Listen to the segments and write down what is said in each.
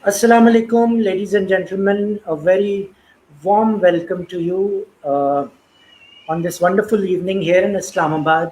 Assalamu alaikum, ladies and gentlemen. A very warm welcome to you on this wonderful evening here in Islamabad.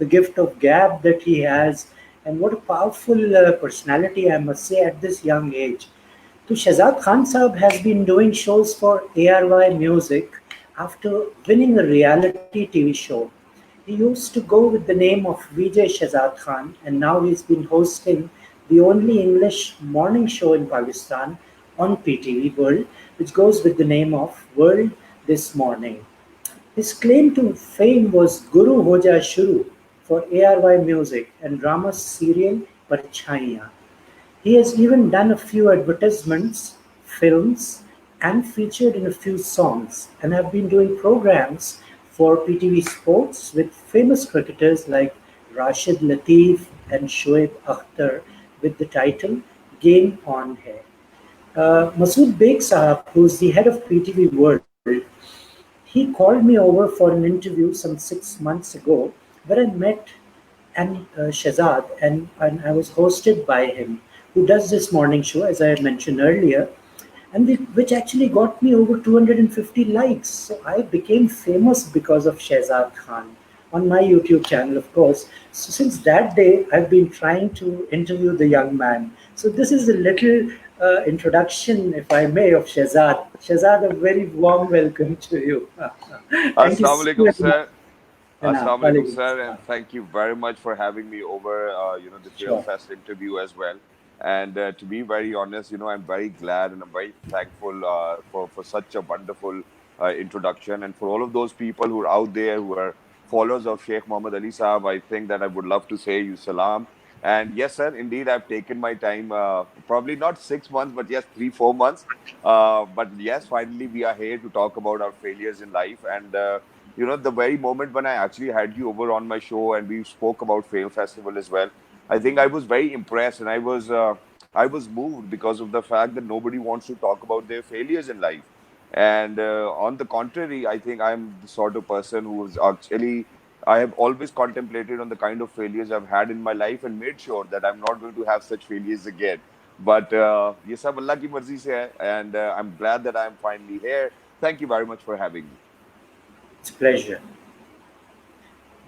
the gift of gab that he has, and what a powerful personality, I must say, at this young age. So Shahzad Khan Saab has been doing shows for ARY Music after winning a reality TV show. He used to go with the name of VJ Shahzad Khan, and now he's been hosting the only English morning show in Pakistan on PTV World, which goes with the name of World This Morning. His claim to fame was Guru Hoja Shuru for ARY Music and drama serial Parchaiyan. He has even done a few advertisements, films, and featured in a few songs, and have been doing programs for PTV Sports with famous cricketers like Rashid Latif and Shoaib Akhtar with the title Game On Hai. Masood Beg Sahab, who's the head of PTV World, he called me over for an interview some 6 months ago where I met and Shazad, and I was hosted by him, who does this morning show, as I had mentioned earlier, and which actually got me over 250 likes. So I became famous because of Shehzad Khan on my YouTube channel, of course. So since that day, I've been trying to interview the young man. So this is a little introduction, if I may, of Shehzad. Shehzad, a very warm welcome to you. Thank you Assalamu so alaikum, much. sir. Assalamu alaikum, Walaikum sir, salam. and thank you very much for having me over, the Film Sure. Fest interview as well. And to be very honest, I'm very glad and I'm very thankful for such a wonderful introduction. And for all of those people who are out there who are followers of Sheikh Muhammad Ali Saab, I think that I would love to say you salam. And yes, sir, indeed, I've taken my time, probably not 6 months, but yes, 3, 4 months. But yes, finally, we are here to talk about our failures in life. And the very moment when I actually had you over on my show and we spoke about Fail Festival as well, I think I was very impressed and I was moved because of the fact that nobody wants to talk about their failures in life. And on the contrary, I think I'm the sort of person who is actually I have always contemplated on the kind of failures I've had in my life and made sure that I'm not going to have such failures again. But ye sab Allah ki marzi se hai, and I'm glad that I'm finally here. Thank you very much for having me. It's a pleasure.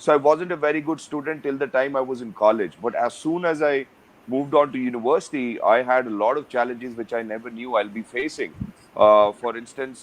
So I wasn't a very good student till the time I was in college, but as soon as I moved on to university, I had a lot of challenges which I never knew I'll be facing. For instance,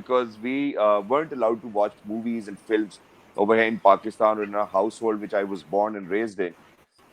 because we weren't allowed to watch movies and films over here in Pakistan or in a household which I was born and raised in.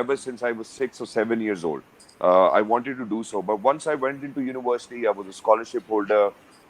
Ever since I was 6 or 7 years old, I wanted to do so. But once I went into university, I was a scholarship holder.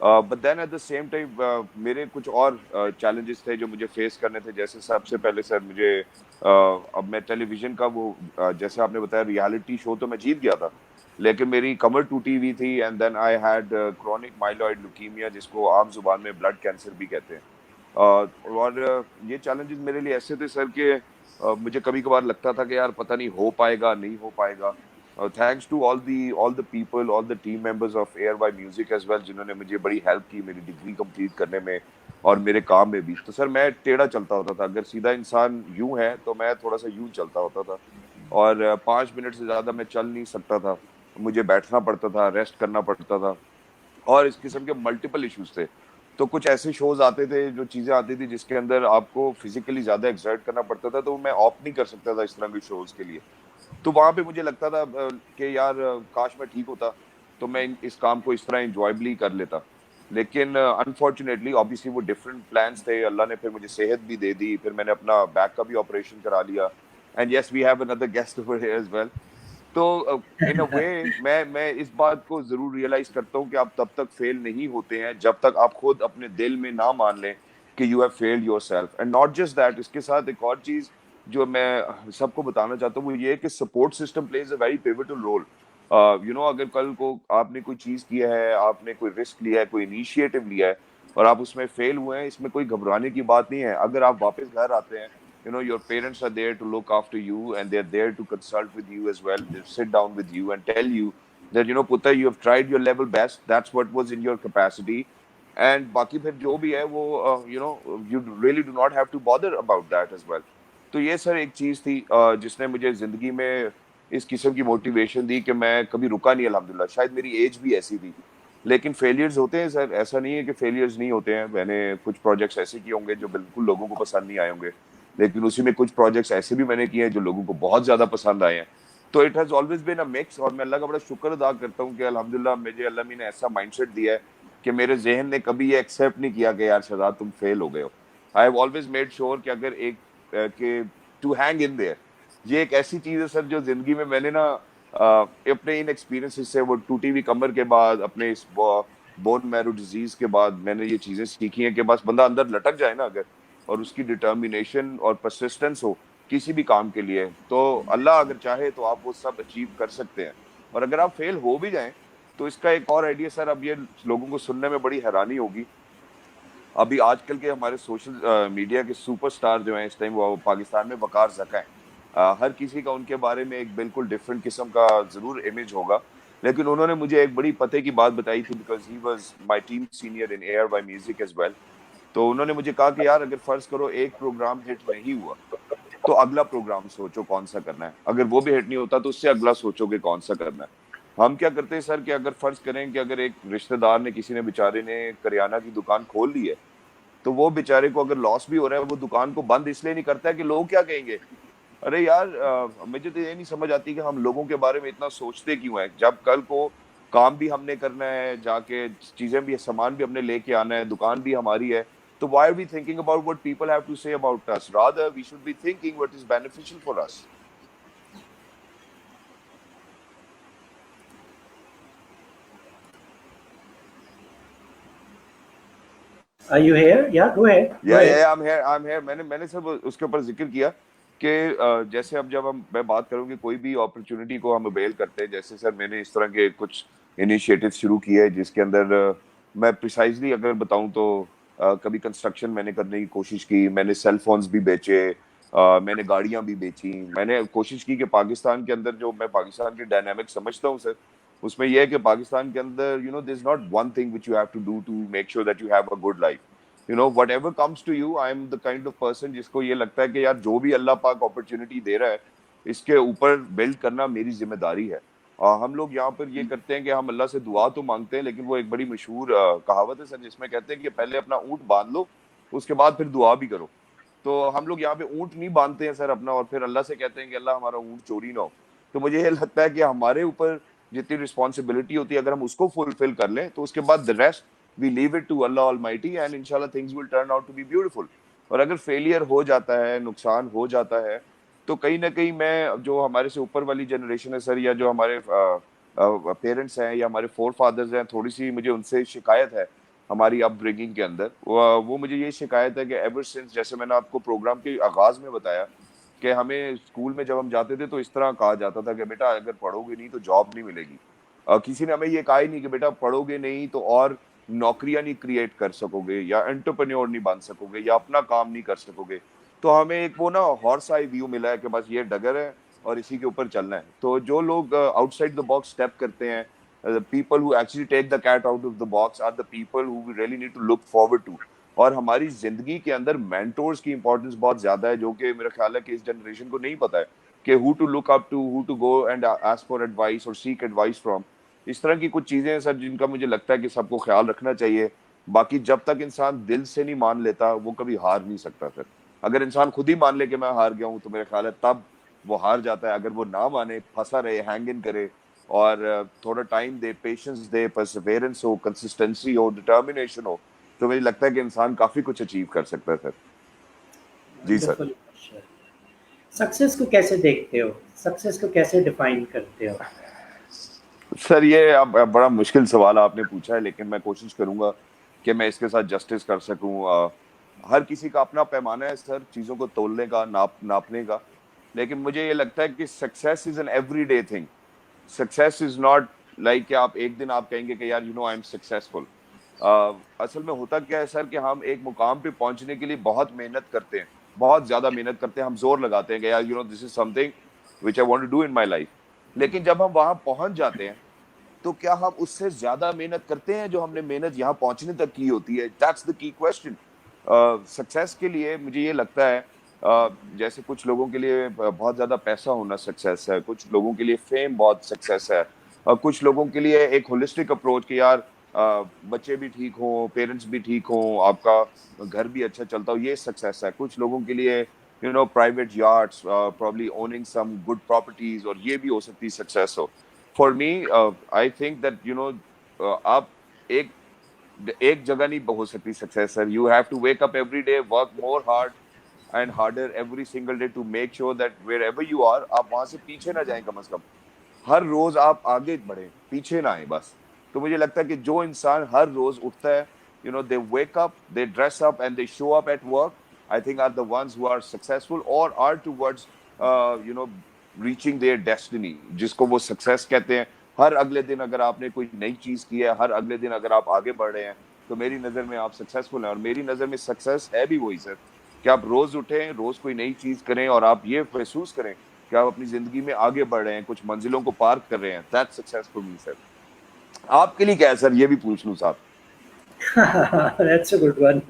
But then at the same time میرے کچھ اور challenges تھے جو مجھے face کرنے تھے. جیسے سب سے پہلے سر مجھے اب میں ٹیلی ویژن کا وہ جیسے آپ نے بتایا ریالٹی شو تو میں جیت گیا تھا, لیکن میری کمر ٹوٹی ہوئی تھی. And then I had chronic myeloid leukaemia, جس کو عام زبان میں بلڈ کینسر بھی کہتے ہیں. اور یہ چیلنجز میرے لیے ایسے تھے سر کہ مجھے کبھی کبھار لگتا تھا کہ یار پتہ نہیں ہو پائے گا نہیں ہو پائے گا. Thanks to all the people, all the team members of Air by music as well, جنہوں نے مجھے بڑی ہیلپ کی میری ڈگری کمپلیٹ کرنے میں اور میرے کام میں بھی. تو سر میں ٹیڑھا چلتا ہوتا تھا, اگر سیدھا انسان یوں ہے تو میں تھوڑا سا یوں چلتا ہوتا تھا, اور 5 منٹ سے زیادہ میں چل نہیں سکتا تھا, مجھے بیٹھنا پڑتا تھا, ریسٹ کرنا پڑتا تھا, اور اس قسم کے ملٹیپل ایشوز تھے. تو کچھ ایسے شوز آتے تھے, جو چیزیں آتی تھی جس کے اندر آپ کو فزیکلی زیادہ ایکسرٹ کرنا پڑتا تھا, تو میں آپٹ نہیں کر سکتا تھا اس طرح کے شوز کے لیے. تو وہاں پہ مجھے لگتا تھا کہ یار کاش میں ٹھیک ہوتا تو میں اس کام کو اس طرح انجوائبلی کر لیتا. لیکن انفارچونیٹلی آبویسلی وہ ڈفرینٹ پلانس تھے. اللہ نے پھر مجھے صحت بھی دے دی, پھر میں نے اپنا بیک کا بھی آپریشن کرا لیا. And yes we have another guest over here as well. تو ان اے وے میں اس بات کو ضرور ریئلائز کرتا ہوں کہ آپ تب تک فیل نہیں ہوتے ہیں جب تک آپ خود اپنے دل میں نہ مان لیں کہ you have failed yourself. And not just that, اس کے ساتھ ایک اور چیز جو میں سب کو بتانا چاہتا ہوں وہ یہ کہ support system plays a very pivotal role. اگر کل کو آپ نے کوئی چیز کیا ہے, آپ نے کوئی رسک لیا ہے, کوئی انیشیٹو لیا ہے, اور آپ اس میں فیل ہوئے ہیں, اس میں کوئی گھبرانے کی بات نہیں ہے. اگر آپ واپس گھر آتے ہیں, your parents are there to look after you, and they're there to consult with you as well. They sit down with you and tell you that, Putta, you have tried your level best. That's what was in your capacity. And باقی پھر جو بھی ہے وہ you really do not have to bother about that as well. تو یہ سر ایک چیز تھی جس نے مجھے زندگی میں اس قسم کی موٹیویشن دی کہ میں کبھی رکا نہیں. الحمدللہ شاید میری ایج بھی ایسی تھی, لیکن فیلیئرز ہوتے ہیں سر, ایسا نہیں ہے کہ فیلیئرز نہیں ہوتے ہیں. میں نے کچھ پروجیکٹس ایسے کیے ہوں گے جو بالکل لوگوں کو پسند نہیں آئے ہوں گے, لیکن اسی میں کچھ پروجیکٹس ایسے بھی میں نے کیے ہیں جو لوگوں کو بہت زیادہ پسند آئے ہیں. تو it has always been a mix, اور میں اللہ کا بڑا شکر ادا کرتا ہوں کہ الحمدللہ مجھے اللہ نے ایسا مائنڈ سیٹ دیا ہے کہ میرے ذہن نے کبھی یہ ایکسیپٹ نہیں کیا کہ یار شہزاد تم فیل ہو گئے ہو. I have always made sure کہ اگر کہ ٹو ہینگ ان دیئر, یہ ایک ایسی چیز ہے سر جو زندگی میں میں نے نا اپنے ان ایکسپیرینسز سے, وہ ٹوٹی ہوئی کمر کے بعد, اپنے اس بون میرو ڈیزیز کے بعد, میں نے یہ چیزیں سیکھی ہیں کہ بس بندہ اندر لٹک جائے نا اگر, اور اس کی ڈٹرمینیشن اور پرسسٹنس ہو کسی بھی کام کے لیے, تو اللہ اگر چاہے تو آپ وہ سب اچیو کر سکتے ہیں. اور اگر آپ فیل ہو بھی جائیں تو اس کا ایک اور آئیڈیا سر, اب یہ لوگوں کو سننے میں بڑی حیرانی ہوگی, ابھی آج کل کے ہمارے سوشل میڈیا کے سپر سٹار جو ہیں اس ٹائم, وہ پاکستان میں وقار زکا ہیں. ہر کسی کا ان کے بارے میں ایک بالکل ڈفرینٹ قسم کا ضرور امیج ہوگا, لیکن انہوں نے مجھے ایک بڑی پتے کی بات بتائی تھی, because he was my team senior in air by music as well. تو انہوں نے مجھے کہا کہ یار اگر فرض کرو ایک پروگرام ہٹ نہیں ہوا تو اگلا پروگرام سوچو کون سا کرنا ہے, اگر وہ بھی ہٹ نہیں ہوتا تو اس سے اگلا سوچو کہ کون سا کرنا ہے. ہم کیا کرتے ہیں سر کہ اگر فرض کریں کہ اگر ایک رشتہ دار نے, کسی نے بیچارے نے کریانہ کی دکان کھول لی ہے, تو وہ بیچارے کو اگر لاس بھی ہو رہا ہے, وہ دکان کو بند اس لیے نہیں کرتا ہے کہ لوگ کیا کہیں گے. ارے یار مجھے تو یہ نہیں سمجھ آتی کہ ہم لوگوں کے بارے میں اتنا سوچتے کیوں ہیں, جب کل کو کام بھی ہم نے کرنا ہے, جا کے چیزیں بھی, سامان بھی ہم نے لے کے آنا ہے, دکان بھی ہماری ہے. تو why are we thinking about what people have to say about us? Rather, we should be thinking what is beneficial for us. Are you here? Yeah, go ahead. Go ahead. I'm here. میں نے سب اس کے اوپر ذکر کیا کہ جیسے اب جب میں بات کروں کہ کوئی بھی اپرچونٹی کو ہم اویل کرتے ہیں, جیسے سر میں نے اس طرح کے کچھ انیشیٹو شروع کیے ہیں جس کے اندر میں پریسائزلی اگر بتاؤں تو کبھی کنسٹرکشن میں نے کرنے کی کوشش کی, میں نے سیل فونز بھی بیچے, میں نے گاڑیاں بھی بیچی. میں نے کوشش کی کہ پاکستان کے اندر, جو میں پاکستان کے ڈائنامک سمجھتا ہوں سر, اس میں یہ ہے کہ پاکستان کے اندر there is not one thing which you have to do to make sure that you have a good life. Whatever comes to you, I am the kind of person جس کو یہ لگتا ہے کہ یار جو بھی اللہ پاک اپرچونٹی دے رہا ہے اس کے اوپر بلڈ کرنا میری ذمہ داری ہے. ہم لوگ یہاں پر یہ کرتے ہیں کہ ہم اللہ سے دعا تو مانگتے ہیں, لیکن وہ ایک بڑی مشہور کہاوت ہے سر جس میں کہتے ہیں کہ پہلے اپنا اونٹ باندھ لو, اس کے بعد پھر دعا بھی کرو. تو ہم لوگ یہاں پہ اونٹ نہیں باندھتے ہیں سر اپنا, اور پھر اللہ سے کہتے ہیں کہ اللہ ہمارا اونٹ چوری نہ ہو. تو مجھے یہ لگتا ہے کہ ہمارے اوپر جتنی رسپانسبلٹی ہوتی ہے اگر ہم اس کو فلفل کر لیں تو اس کے بعد the rest we leave it to Allah Almighty, and inshallah things will turn out to be beautiful. اور اگر فیلئر ہو جاتا ہے, نقصان ہو جاتا ہے, تو کہیں نہ کہیں میں, جو ہمارے سے اوپر والی جنریشن ہے سر, یا جو ہمارے پیرنٹس ہیں یا ہمارے فور فادرز ہیں, تھوڑی سی مجھے ان سے شکایت ہے ہماری اپ برنگنگ کے اندر وہ مجھے یہ شکایت ہے کہ ایور سنس، جیسے میں نے آپ کو پروگرام کے آغاز میں بتایا کہ ہمیں اسکول میں جب ہم جاتے تھے تو اس طرح کہا جاتا تھا کہ بیٹا اگر پڑھو گے نہیں تو جاب نہیں ملے گی. کسی نے ہمیں یہ کہا ہی نہیں کہ بیٹا پڑھو گے نہیں تو اور نوکریاں نہیں کریٹ کر سکو گے، یا انٹرپرینیور نہیں بن سکو گے، یا اپنا کام نہیں کر سکو گے. تو ہمیں ایک وہ نا ہارس آئی ویو ملا ہے کہ بس یہ ڈگر ہے اور اسی کے اوپر چلنا ہے. تو جو لوگ out side the box step کرتے ہیں، people who actually take the cat out of the box are the people who we really need to look forward to. اور ہماری زندگی کے اندر مینٹورز کی امپورٹنس بہت زیادہ ہے، جو کہ میرا خیال ہے کہ اس جنریشن کو نہیں پتا ہے کہ who to look up to, who to go and ask for advice or seek advice from. اس طرح کی کچھ چیزیں ہیں سر جن کا مجھے لگتا ہے کہ سب کو خیال رکھنا چاہیے. باقی جب تک انسان دل سے نہیں مان لیتا وہ کبھی ہار نہیں سکتا سر. اگر انسان خود ہی مان لے کہ میں ہار گیا ہوں تو میرا خیال ہے تب وہ ہار جاتا ہے. اگر وہ نہ مانے، پھنسا رہے، ہینگ ان کرے اور تھوڑا ٹائم دے، پیشنس دے، پرسیویرنس ہو، کنسسٹنسی ہو، ڈٹرمنیشن ہو، تو مجھے لگتا ہے کہ انسان کافی کچھ اچیو کر سکتا ہے سر. جی سر. ونڈرفل. سکسیس کو کیسے دیکھتے ہو؟ سکسیس کو کیسے ڈیفائن کرتے ہو؟ سر یہ اب بڑا مشکل سوال آپ نے پوچھا ہے، لیکن میں کوشش کروں گا کہ میں اس کے ساتھ جسٹس کر سکوں. ہر کسی کا اپنا پیمانہ ہے سر چیزوں کو تولنے کا، ناپنے کا. لیکن مجھے یہ لگتا ہے کہ success is an every day thing. Success is not like کہ آپ ایک دن آپ کہیں گے کہ یار آئی ایم سکسیسفل. اصل میں ہوتا کیا ہے سر کہ ہم ایک مقام پہ پہنچنے کے لیے بہت محنت کرتے ہیں، بہت زیادہ محنت کرتے ہیں. ہم زور لگاتے ہیں کہ یار this is something which I want to do in my life. لیکن جب ہم وہاں پہنچ جاتے ہیں تو کیا ہم اس سے زیادہ محنت کرتے ہیں جو ہم نے محنت یہاں پہنچنے تک کی ہوتی ہے؟ دیٹس دا کی کوشچن. سکسیس کے لیے مجھے یہ لگتا ہے جیسے کچھ لوگوں کے لیے بہت زیادہ پیسہ ہونا سکسیس ہے، کچھ لوگوں کے لیے فیم بہت سکسیس ہے، اور کچھ لوگوں کے لیے ایک ہولسٹک اپروچ کہ یار بچے بھی ٹھیک ہوں، پیرنٹس بھی ٹھیک ہوں، آپ کا گھر بھی اچھا چلتا ہو، یہ سکسیس ہے. کچھ لوگوں کے لیے private yards, probably owning some good properties, اور یہ بھی ہو سکتی سکسیس ہو. For me I think that آپ ایک ایک جگہ نہیں ہو سکتی success sir. You have to wake up every day, work more hard and harder every single day to make sure that wherever you are آپ وہاں سے پیچھے نہ جائیں. کم از کم ہر روز آپ آگے بڑھیں، پیچھے نہ آئیں بس. تو مجھے لگتا ہے کہ جو انسان ہر روز اٹھتا ہے، they wake up, they dress up and they show up at work, I think are the ones who are successful or are towards reaching their destiny, جس کو وہ سکسیس کہتے ہیں. ہر اگلے دن اگر آپ نے کوئی نئی چیز کی ہے، ہر اگلے دن اگر آپ آگے بڑھ رہے ہیں، تو میری نظر میں آپ سکسیسفل ہیں. اور میری نظر میں سکسیس ہے بھی وہی سر کہ آپ روز اٹھیں، روز کوئی نئی چیز کریں اور آپ یہ محسوس کریں کہ آپ اپنی زندگی میں آگے بڑھ رہے ہیں، کچھ منزلوں کو پار کر رہے ہیں. دیٹس سکسیس فار می سر. آپ کے لیے کیا ہے سر، یہ بھی پوچھ لوں صاحب. That's a good one.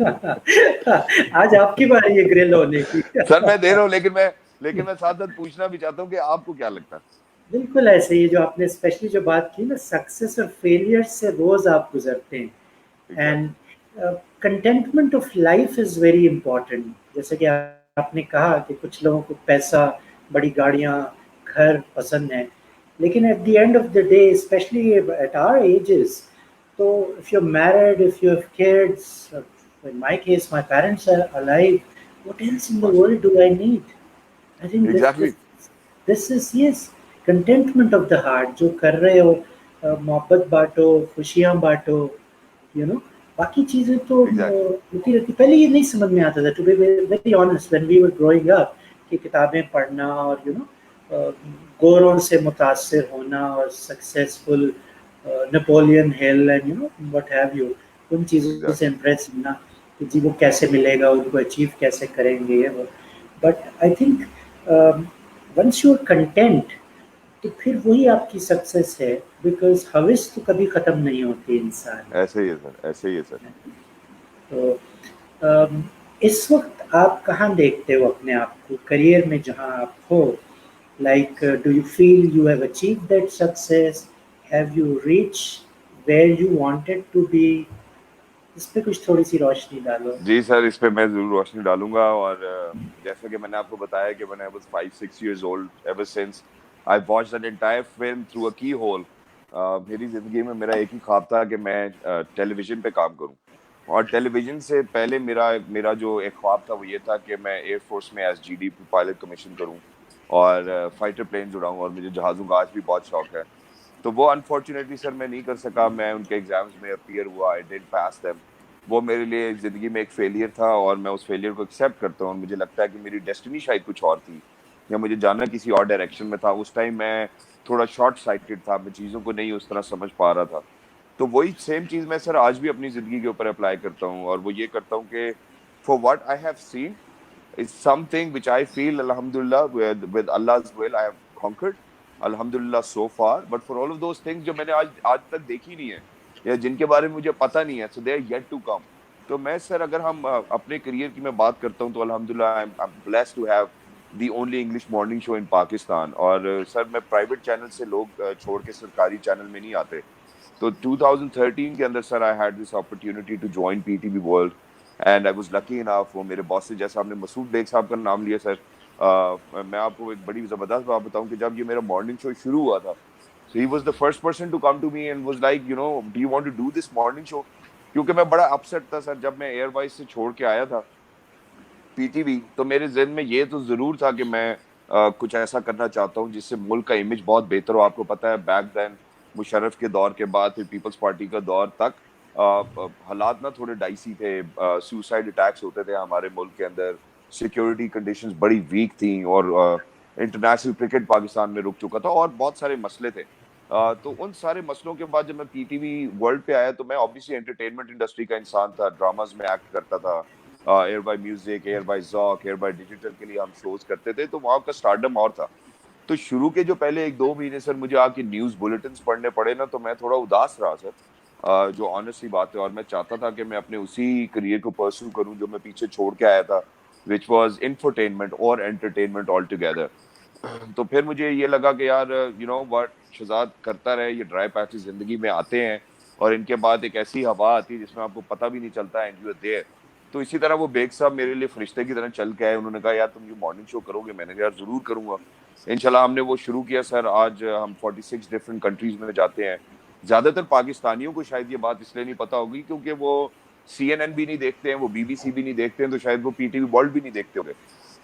آج آپ کی باری ہے گرل ہونے کی. سر میں دے رہا ہوں، لیکن میں ساتھ ساتھ پوچھنا بھی چاہتا ہوں کہ آپ کو کیا لگتا ہے. بالکل ایسے ہی جو آپ نے اسپیشلی جو بات کی نا، سکسیس اور فیلئر سے روز آپ گزرتے ہیں. And contentment of life is very important. جیسے کہ آپ نے کہا کہ کچھ لوگوں کو پیسہ، بڑی گاڑیاں، گھر پسند ہیں، لیکن at the end of the day especially at our ages, تو if you married, if you have kids, in my case my parents are alive, what else in the world do I need? I think this exactly. this this is, yes, contentment of the heart. جو کر رہے ہو محبت بانٹو، خوشیاں بانٹو. باقی چیزیں تو exactly. ہوتی رہتی. پہلے یہ نہیں سمجھ میں آتا تھا، to be very honest, when we were growing up, کہ کتابیں پڑھنا اور گوروں سے متاثر ہونا اور successful Napoleon Hill and what have you, ان چیزوں سے امپریس ہونا کہ جی وہ کیسے ملے گا، ان کو اچیو کیسے کریں گے. But I think once you are content تو پھر وہی آپ کی سکسیس ہے، بیکاز ہوس تو کبھی ختم نہیں ہوتی انسان. ایسے ہی ہے سر، ایسے ہی ہے سر. تو اس وقت آپ کہاں دیکھتے ہو اپنے آپ کو کریئر میں جہاں آپ ہو؟ Like do you feel you have achieve that success? Have you reach where you wanted to be? اس پہ کچھ تھوڑی سی روشنی ڈالو. جی سر، اس پہ میں ضرور روشنی ڈالوں گا. اور جیسا کہ میں نے آپ کو بتایا کہ when I was 5-6 years old, ever since I watched that entire film through a keyhole. میری زندگی میں میرا ایک ہی خواب تھا کہ میں ٹیلی ویژن پہ کام کروں. اور ٹیلی ویژن سے پہلے میرا جو ایک خواب تھا وہ یہ تھا کہ میں ایئر فورس میں S G D pilot commission کروں اور فائٹر پلینز اڑاؤں. اور مجھے جہازوں کا آج بھی بہت شوق ہے. تو وہ انفارچونیٹلی سر میں نہیں کر سکا. میں ان کے ایگزامز میں اپیئر ہوا, آئی ڈڈنٹ پاس دیم. وہ میرے لیے زندگی میں ایک فیلئر تھا, اور میں اس فیلئر کو ایکسیپٹ کرتا ہوں, اور مجھے لگتا ہے کہ میری ڈیسٹنی شاید کچھ اور تھی, یا مجھے جانا کسی اور ڈائریکشن میں تھا. اس ٹائم میں تھوڑا شارٹ سائٹڈ تھا, میں چیزوں کو نہیں اس طرح سمجھ پا رہا تھا. تو وہی سیم چیز میں سر آج بھی اپنی زندگی کے اوپر اپلائی کرتا ہوں, اور وہ یہ کرتا ہوں کہ for what I have seen is something which I feel, alhamdulillah, with Allah's will, I have conquered, alhamdulillah, so far. But for all of those things جو میں نے آج تک دیکھی نہیں ہے, یا جن کے بارے میں مجھے پتہ نہیں ہے, so they are yet to come. تو میں سر اگر ہم اپنے کریئر کی میں بات کرتا ہوں تو الحمدللہ I'm blessed to have the only English morning show in Pakistan. اور سر میں پرائیویٹ چینل سے لوگ چھوڑ کے سرکاری چینل میں نہیں آتے. تو 2013 کے اندر sir I had this opportunity to join PTV World, and I was lucky enough. وہ میرے باس سے, جیسا آپ نے مسعود بیگ صاحب کا نام لیا سر, میں آپ کو ایک بڑی زبردست بات بتاؤں کہ جب یہ میرا مارننگ شو شروع ہوا تھا, so he was the first person to come to me and was like, you know, do you want to do this morning show? کیونکہ میں بڑا اپسٹ تھا سر جب میں ایئر وائز سے چھوڑ کے آیا تھا پی ٹی وی. تو میرے ذہن میں یہ تو ضرور تھا کہ میں کچھ ایسا کرنا چاہتا ہوں جس سے ملک کا امیج بہت بہتر ہو. آپ کو پتہ ہے بیک دین مشرف کے دور کے بعد پھر پیپلز پارٹی کا دور تک حالات نہ تھوڑے ڈائسی تھے, سوسائڈ اٹیکس ہوتے تھے ہمارے ملک کے اندر, سیکیورٹی کنڈیشنز بڑی ویک تھیں, اور انٹرنیشنل کرکٹ پاکستان میں رک چکا تھا, اور بہت سارے مسئلے تھے. تو ان سارے مسئلوں کے بعد جب میں پی ٹی وی ورلڈ پہ آیا تو میں obviously انٹرٹینمنٹ انڈسٹری کا انسان تھا, ڈراماز میں ایکٹ کرتا تھا, air by music, air by Zauq, air by digital کے لیے ہم شوز کرتے تھے, تو وہاں کا اسٹارڈم اور تھا. تو شروع کے جو پہلے 1-2 مہینے سر مجھے آ کے نیوز بلیٹنز پڑھنے پڑے نا, تو میں تھوڑا اداس رہا سر, جو آنیسٹلی بات ہے. اور میں چاہتا تھا کہ میں اپنے اسی کریئر کو پرسو کروں جو میں پیچھے چھوڑ کے آیا تھا, وچ واز انفرٹینمنٹ اور انٹرٹینمنٹ آل ٹوگیدر. تو پھر مجھے یہ لگا کہ یار یو نو وٹ, شہزاد کرتا رہے, یہ ڈرائی پیچز زندگی میں آتے ہیں, اور ان کے بعد ایک ایسی ہوا آتی ہے جس میں آپ کو پتہ بھی نہیں چلتا اینڈ یو آر دیئر. تو اسی طرح وہ بیگ صاحب میرے لیے فرشتے کی طرح چل کے آئے. انہوں نے کہا یار تم یہ مارننگ شو کرو گے؟ میں نے کہا یار ضرور کروں گا. انشاءاللہ ہم نے وہ شروع کیا سر. آج ہم 46 ڈفرینٹ کنٹریز میں جاتے ہیں. زیادہ تر پاکستانیوں کو شاید یہ بات اس لیے نہیں پتہ ہوگی کیونکہ وہ سی این این بھی نہیں دیکھتے ہیں, وہ بی بی سی بھی نہیں دیکھتے ہیں, تو شاید وہ پی ٹی وی ورلڈ بھی نہیں دیکھتے ہوں گے.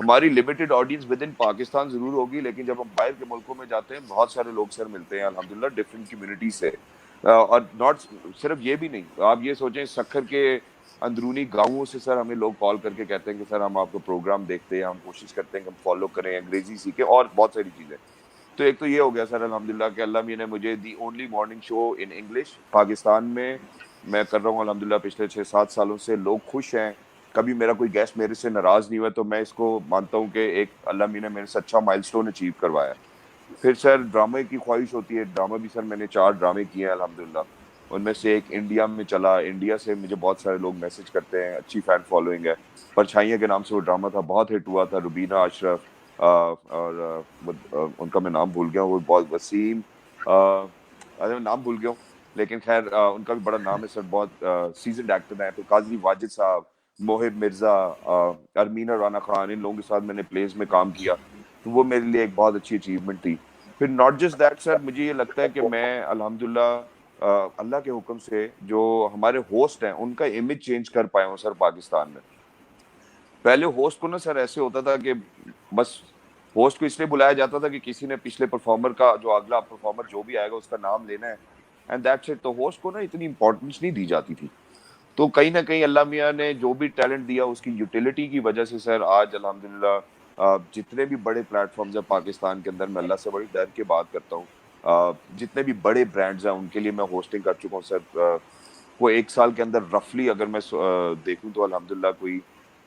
ہماری limited audience with in Pakistan ضرور ہوگی, لیکن جب ہم باہر کے ملکوں میں جاتے ہیں بہت سارے لوگ سر ملتے ہیں الحمدللہ ڈفرینٹ کمیونٹی سے. اور ناٹ صرف یہ بھی نہیں, آپ یہ سوچیں سکھر کے اندرونی گاؤں سے سر ہمیں لوگ کال کر کے کہتے ہیں کہ سر ہم آپ کو پروگرام دیکھتے ہیں, ہم کوشش کرتے ہیں کہ ہم فالو کریں, انگریزی سیکھیں, اور بہت ساری چیزیں. تو ایک تو یہ ہو گیا سر الحمدللہ کہ اللہ میاں نے مجھے the only morning show in English Pakistan میں کر رہا ہوں الحمدللہ پچھلے 6-7 سالوں سے. لوگ خوش ہیں, کبھی میرا کوئی گیسٹ میرے سے ناراض نہیں ہوا, تو میں اس کو مانتا ہوں کہ ایک اللہ میاں نے میرے سے اچھا مائل سٹون اچیو کروایا. پھر سر ڈرامے کی خواہش ہوتی ہے, ڈرامہ بھی سر میں نے 4 ڈرامے کیے ہیں الحمدللہ. ان میں سے ایک انڈیا میں چلا, انڈیا سے مجھے بہت سارے لوگ میسج کرتے ہیں, اچھی فین فالوئنگ ہے. پرچھائیاں کے نام سے وہ ڈرامہ تھا, بہت ہٹ ہوا تھا. روبینہ اشرف, اور ان کا میں نام بھول گیا ہوں, وہ بہت وسیم, میں نام بھول گیا ہوں, لیکن خیر ان کا بھی بڑا نام ہے سر, بہت سیزنڈ ایکٹر ہیں. پھر قاضی واجد صاحب, موہب مرزا, ارمینا رانا خان, ان لوگوں کے ساتھ میں نے پلیز میں کام کیا, تو وہ میرے لیے ایک بہت اچھی اچیومنٹ تھی. پھر ناٹ جسٹ دیٹ سر, مجھے یہ لگتا ہے کہ میں الحمدللہ اللہ کے حکم سے جو ہمارے ہوسٹ ہیں ان کا امیج چینج کر پایا ہوں سر پاکستان میں. پہلے ہوسٹ کو نا سر ایسے ہوتا تھا کہ بس ہوسٹ کو اس لیے بلایا جاتا تھا کہ کسی نے پچھلے پرفارمر کا, جو اگلا پرفارمر جو بھی آئے گا اس کا نام لینا ہے, اینڈ دیٹس اٹ. تو ہوسٹ کو نا اتنی امپورٹنس نہیں دی جاتی تھی. تو کہیں نہ کہیں اللہ میاں نے جو بھی ٹیلنٹ دیا اس کی یوٹیلیٹی کی وجہ سے سر آج الحمدللہ جتنے بھی بڑے پلیٹ فارمز ہیں پاکستان کے اندر, میں اللہ سے بڑی ڈر کے بات کرتا ہوں, جتنے بھی بڑے برانڈز ہیں ان کے لیے میں ہوسٹنگ کر چکا ہوں سر. وہ 1 سال کے اندر رفلی اگر میں دیکھوں تو الحمدللہ کوئی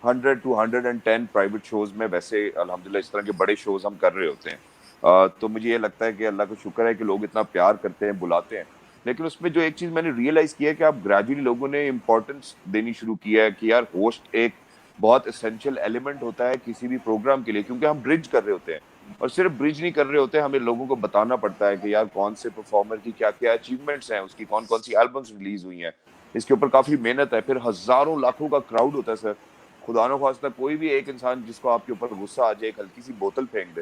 100 to 110 پرائیویٹ شوز میں ویسے الحمدللہ اس طرح کے بڑے شوز ہم کر رہے ہوتے ہیں. تو مجھے یہ لگتا ہے کہ اللہ کا شکر ہے کہ لوگ اتنا پیار کرتے ہیں, بلاتے ہیں. لیکن اس میں جو ایک چیز میں نے ریئلائز کیا ہے کہ اب گریجولی لوگوں نے امپورٹنس دینی شروع کیا ہے کہ یار ہوسٹ ایک بہت اسینشیل ایلیمنٹ ہوتا ہے کسی بھی پروگرام کے لیے, کیونکہ ہم برج کر رہے ہوتے ہیں. اور صرف برج نہیں کر رہے ہوتے, ہمیں لوگوں کو بتانا پڑتا ہے کہ یار کون سے پرفارمر کی کیا کیا اچیومنٹس ہیں, اس کی کون کون سی البمز ریلیز ہوئی ہیں, اس کے اوپر کافی محنت ہے. پھر ہزاروں لاکھوں کا کراؤڈ ہوتا ہے سر. خدا نخواستہ کوئی بھی ایک انسان جس کو آپ کے اوپر غصہ آ جائے, ایک ہلکی سی بوتل پھینک دے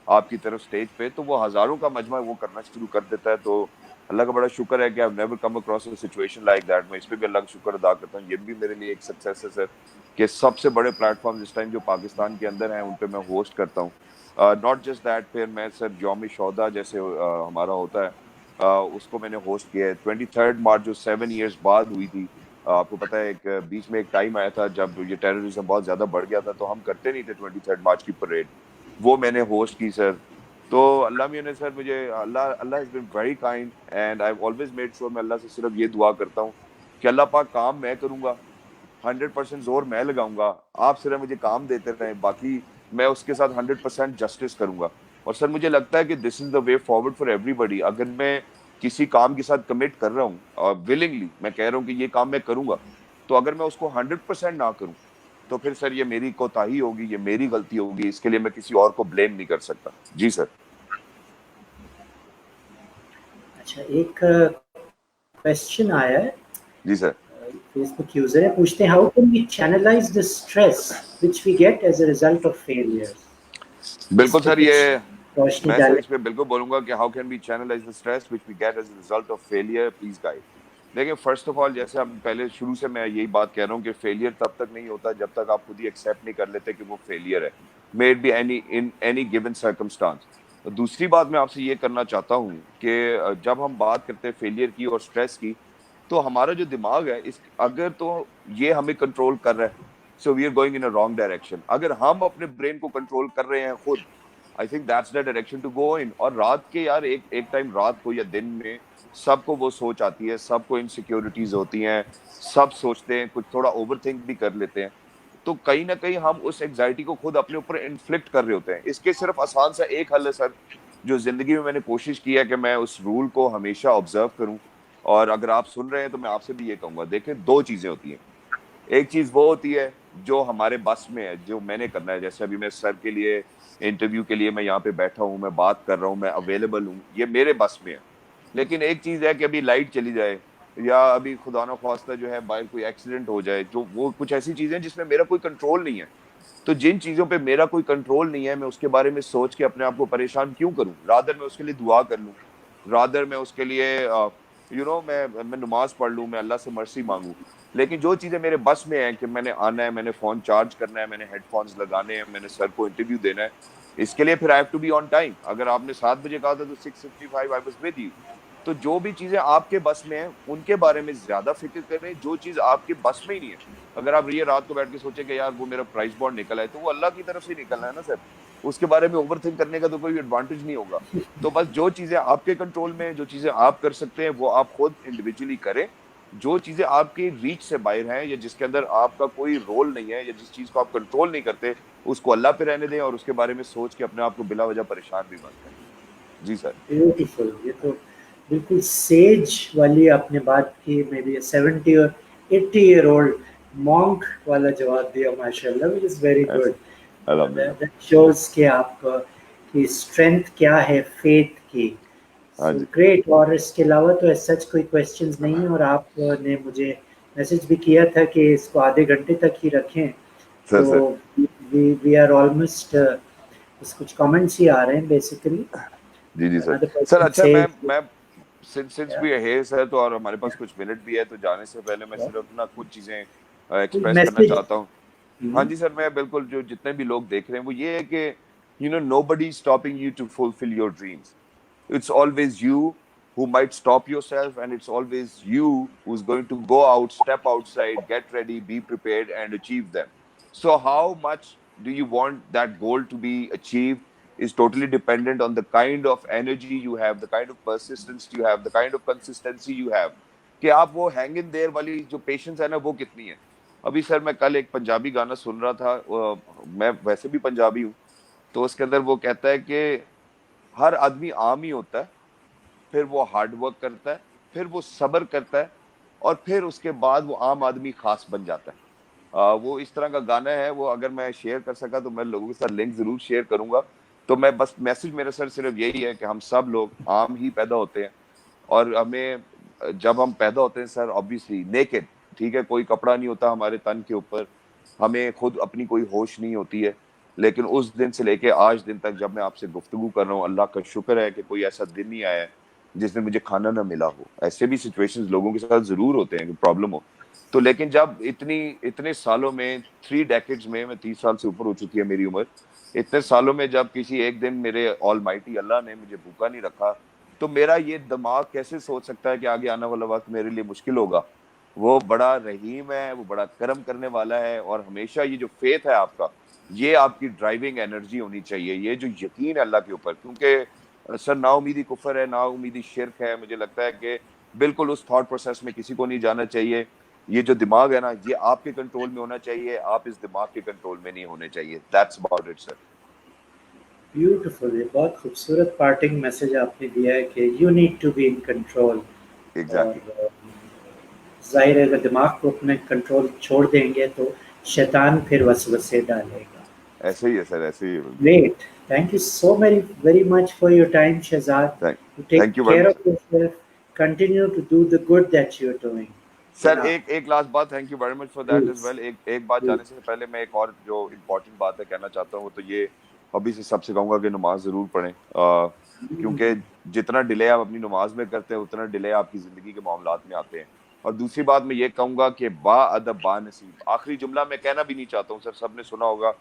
آپ کی طرف سٹیج پہ, تو وہ ہزاروں کا مجمع وہ کرنا شروع کر دیتا ہے. تو اللہ کا بڑا شکر ہے کہ I've never come across a situation like that. میں اس پہ بھی اللہ کا شکر ادا کرتا ہوں. یہ بھی میرے لیے ایک سکسیس ہے سر کہ سب سے بڑے پلیٹ فارم اس ٹائم جو پاکستان کے اندر ہیں ان پہ میں ہوسٹ کرتا ہوں. ناٹ جسٹ دیٹ, پھر میں سر یوم شہدا جیسے ہمارا ہوتا ہے اس کو میں نے ہوسٹ کیا ہے. 23 مارچ جو 7 ایئرس بعد ہوئی تھی, آپ کو پتہ ہے ایک بیچ میں ایک ٹائم آیا تھا جب یہ ٹیررزم بہت زیادہ بڑھ گیا تھا, تو ہم کرتے نہیں تھے 23 مارچ کی پریڈ, وہ میں نے ہوسٹ کی سر. تو اللہ میاں نے سر مجھے, اللہ has been very kind and I have always made sure, میں اللہ سے صرف یہ دعا کرتا ہوں کہ اللہ پاک کام میں کروں گا, 100% زور میں لگاؤں گا, آپ صرف مجھے کام دیتے رہیں, باقی میں اس کے ساتھ 100% جسٹس کروں گا. اور سر مجھے لگتا ہے کہ دس از دا وے فارورڈ فار ایوری بڈی. اگر میں کسی کام کے ساتھ کمٹ کر رہا ہوں اور ولنگلی میں کہہ رہا ہوں کہ یہ کام میں کروں گا, تو اگر میں اس کو 100% نہ کروں تو پھر سر یہ میری کوتاہی ہوگی, یہ میری غلطی ہوگی, اس کے لیے میں کسی اور کو بلیم نہیں کر سکتا. جی سر. اچھا, ایک کوشچن آیا ہے, جی سر. فیس بک یوزر ہے, پوچھتے ہیں how can we channelise the stress which we get as a result of failure. اس بالکل پہ سر, کچھ یہ روشنی میں سر ڈالیں. اس پہ بالکل بولوں گا کہ how can we channelise the stress which we get as a result of failure, please guide. دیکھیں فرسٹ آف آل, جیسے ہم پہلے شروع سے میں یہی بات کہہ رہا ہوں کہ فیلئر تب تک نہیں ہوتا جب تک آپ خود ہی ایکسیپٹ نہیں کر لیتے کہ وہ فیلئر ہے, may it be in any given circumstance. دوسری بات میں آپ سے یہ کرنا چاہتا ہوں کہ جب ہم بات کرتے ہیں فیلئر کی اور اسٹریس کی, تو ہمارا جو دماغ ہے اس اگر تو یہ ہمیں کنٹرول کر رہا ہے, so we are going in a wrong direction. اگر ہم اپنے برین کو کنٹرول کر رہے ہیں خود, I think that's the direction to go in. اور رات کے یار ایک ٹائم رات کو یا دن میں سب کو وہ سوچ آتی ہے, سب کو انسیکیورٹیز ہوتی ہیں, سب سوچتے ہیں, کچھ تھوڑا اوور تھنک بھی کر لیتے ہیں. تو کہیں نہ کہیں ہم اس انگزائٹی کو خود اپنے اوپر انفلکٹ کر رہے ہوتے ہیں. اس کے صرف آسان سا ایک حل ہے سر, جو زندگی میں نے کوشش کی ہے کہ میں اس رول کو ہمیشہ آبزرو کروں. اور اگر آپ سن رہے ہیں تو میں آپ سے بھی یہ کہوں گا, دیکھیں دو چیزیں ہوتی ہیں. ایک چیز وہ ہوتی ہے جو ہمارے بس میں ہے, جو میں نے کرنا ہے, جیسے ابھی میں سر کے لیے انٹرویو کے لیے میں یہاں پہ بیٹھا ہوں, میں بات کر رہا ہوں, میں اویلیبل ہوں, یہ میرے بس میں ہے. لیکن ایک چیز ہے کہ ابھی لائٹ چلی جائے یا ابھی خدا نخواستہ جو ہے باہر کوئی ایکسیڈنٹ ہو جائے, جو وہ کچھ ایسی چیزیں جس میں میرا کوئی کنٹرول نہیں ہے. تو جن چیزوں پہ میرا کوئی کنٹرول نہیں ہے, میں اس کے بارے میں سوچ کے اپنے آپ کو پریشان کیوں کروں, رادر میں اس کے لیے دعا کر لوں, رادر میں اس کے لیے میں نماز پڑھ لوں, میں اللہ سے مرسی مانگوں. لیکن جو چیزیں میرے بس میں ہیں کہ میں نے آنا ہے, میں نے فون چارج کرنا ہے, میں نے ہیڈ فونز لگانے ہیں, میں نے سر کو انٹرویو دینا ہے, اس کے لیے پھر I have to be on time. اگر آپ نے 7 بجے کہا تھا تو 6:55 آئی واز ود یو. تو جو بھی چیزیں آپ کے بس میں ہیں ان کے بارے میں زیادہ فکر کریں. جو چیز آپ کے بس میں ہی نہیں ہے, اگر آپ یہ رات کو بیٹھ کے سوچیں کہ یار وہ میرا پرائز بانڈ نکلا ہے, تو وہ اللہ کی طرف سے نکلنا ہے نا سر, اس کے بارے میں اوور تھنک کرنے کا تو کوئی ایڈوانٹیج نہیں ہوگا. تو بس جو چیزیں آپ کے کنٹرول میں ہیں, جو چیزیں آپ کر سکتے ہیں, وہ آپ خود انڈیویجولی کریں. جو چیزیں آپ کی ریچ سے باہر ہیں یا جس کے اندر آپ کا کوئی رول نہیں ہے یا جس چیز کو آپ کنٹرول نہیں کرتے, اس کو اللہ پہ رہنے دیں اور اس کے بارے میں سوچ کے اپنے آپ کو بلا وجہ پریشان بھی مت کریں. جی سر. بیوٹیفل, یہ تو بالکل سیج والی آپ نے بات کی. میں بھی 70 اور 80 ایئر اولڈ مونک والا جواب دیا, ماشاء اللہ, وچ از ویری گڈ. الحمدللہ. دیٹ شوز کہ آپ کی اسٹرینتھ کیا ہے فیتھ کی. ہاں سو جی گریٹ. اور اس کے علاوہ تو سچ کوئی کوشچنز نہیں ہیں, اور آپ نے مجھے میسج بھی کیا تھا کہ اس کو آدھے گھنٹے تک ہی رکھیں. سر. تو سر وی آر آلموسٹ, بس کچھ کامنٹس ہی آ رہے ہیں بیسیکلی. جی جی سر. Another سر person اچھا, says, میں سنس yeah, وی ہے سر, تو اور ہمارے پاس yeah, کچھ منٹ بھی ہے, تو جانے سے پہلے میں yeah. صرف نا کچھ چیزیں کوئی ایکسپریس کرنا میسج. چاہتا ہوں. ہاں جی سر, میں بالکل, جو جتنے بھی لوگ دیکھ رہے ہیں وہ یہ ہے کہ nobody is stopping you to fulfill your dreams. It's always you who might stop yourself, and it's always you who's going to go out, step outside, get ready, be prepared and achieve them. So how much do you want that goal to be achieved is totally dependent on the kind of energy you have, the kind of persistence you have, the kind of consistency you have, کہ آپ وہ hang in there والی جو patience ہے نا وہ کتنی ہے. ابھی سر میں کل ایک پنجابی گانا سن رہا تھا, میں ویسے بھی پنجابی ہوں, تو اس کے اندر وہ کہتا ہے کہ ہر آدمی عام ہی ہوتا ہے, پھر وہ ہارڈ ورک کرتا ہے, پھر وہ صبر کرتا ہے, اور پھر اس کے بعد وہ عام آدمی خاص بن جاتا ہے. وہ اس طرح کا گانا ہے, وہ اگر میں شیئر کر سکا تو میں لوگوں کے ساتھ لنک ضرور شیئر کروں گا. تو میں بس میسج میرا سر صرف یہی ہے کہ ہم سب لوگ عام ہی پیدا ہوتے ہیں, اور ہمیں جب ہم پیدا ہوتے ہیں سر آبویسلی نیکڈ, ٹھیک ہے, کوئی کپڑا نہیں ہوتا ہمارے تن کے اوپر, ہمیں خود اپنی کوئی ہوش نہیں ہوتی ہے. لیکن اس دن سے لے کے آج دن تک جب میں آپ سے گفتگو کر رہا ہوں, اللہ کا شکر ہے کہ کوئی ایسا دن نہیں آیا ہے جس میں مجھے کھانا نہ ملا ہو. ایسے بھی سچویشنز لوگوں کے ساتھ ضرور ہوتے ہیں کہ پرابلم ہو. تو لیکن جب اتنے سالوں میں 3 ڈیکیڈز میں 30 سال سے اوپر ہو چکی ہے میری عمر, اتنے سالوں میں جب کسی ایک دن میرے آل مائٹی اللہ نے مجھے بھوکا نہیں رکھا, تو میرا یہ دماغ کیسے سوچ سکتا ہے کہ آگے آنے والا وقت میرے لیے مشکل ہوگا؟ وہ بڑا رحیم ہے, وہ بڑا کرم کرنے والا ہے, اور ہمیشہ یہ جو فیتھ ہے آپ کا, یہ آپ کی ڈرائیونگ انرجی ہونی چاہیے, یہ جو یقین ہے اللہ کے اوپر. کیونکہ سر نا امیدی کفر ہے, نا امیدی شرک ہے. مجھے لگتا ہے کہ بالکل اس تھاٹ پروسیس میں کسی کو نہیں جانا چاہیے. یہ جو دماغ ہے نا, یہ آپ کے کنٹرول میں ہونا چاہیے, آپ اس دماغ کے کنٹرول میں نہیں ہونے چاہیے. That's about it sir. Beautiful, یہ بہت خوبصورت پارٹنگ میسج آپ نے دیا ہے کہ you need to be in control. اور ایگزیکٹلی. ظاہر ہے اگر دماغ کو اپنے کنٹرول چھوڑ دیں گے تو شیطان پھر وسوسے ڈالے گا. ایسے ہی ہے سر, ایسے ہی ہے. Great. Thank you so very much for your time, Shahzad. You take thank you very care much. of yourself. Continue to do the good that you're doing. Sir Allah. ایک لاسٹ بات, thank you very much for that is Please. Well. ایک بات Please. جانے سے پہلے میں ایک اور جو امپورٹنٹ بات ہے کہنا چاہتا ہوں, تو یہ ابھی سے سب سے کہوں گا کہ نماز ضرور پڑھیں, کیونکہ جتنا ڈیلے آپ اپنی نماز میں کرتے ہیں اتنا ڈیلے آپ کی زندگی کے معاملات میں آتے ہیں. اور دوسری بات میں یہ کہوں گا کہ با ادب با نصیب. آخری جملہ میں کہنا بھی نہیں چاہتا ہوں سر, سب نے سنا ہوگا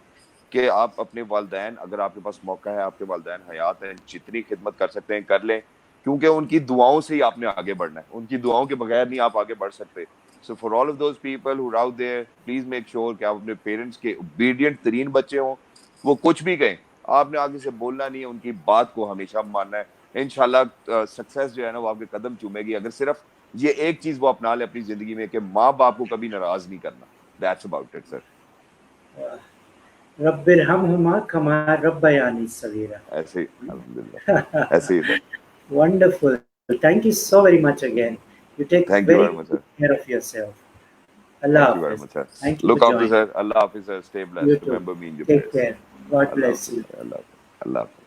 کہ آپ اپنے والدین, اگر آپ کے پاس موقع ہے, آپ کے والدین حیات ہیں, جتنی خدمت کر سکتے ہیں کر لیں, کیونکہ ان کی دعاؤں سے ہی آپ نے آگے بڑھنا ہے. ان کی دعاؤں کے بغیر نہیں آپ آگے بڑھ سکتے. So for all of those people who out there, please make sure کہ آپ اپنے پیرنٹس کے اوبیڈینٹ ترین بچے ہوں. وہ کچھ بھی کہیں, آپ نے آگے سے بولنا نہیں ہے, ان کی بات کو ہمیشہ ماننا ہے. انشاءاللہ سکسیس جو ہے نا وہ آپ کے قدم چومے گی, اگر صرف یہ ایک چیز وہ اپنا لے اپنی زندگی میں کہ ماں باپ کو کبھی ناراض نہیں کرنا. That's about it sir. رب ارحمہما کما ربیانی صغیرا. ایسے ہی الحمدللہ, ایسے ہی sir. Wonderful. Thank you so very much again. You take thank you very very much sir. good care of yourself. Allah thank you very Hafiz. Much sir. Thank you for look after joining. Sir. اللہ حافظ sir. Stay You blessed. too. Remember me in your Take prayers. care. God اللہ bless حافظ. you. اللہ حافظ. اللہ حافظ.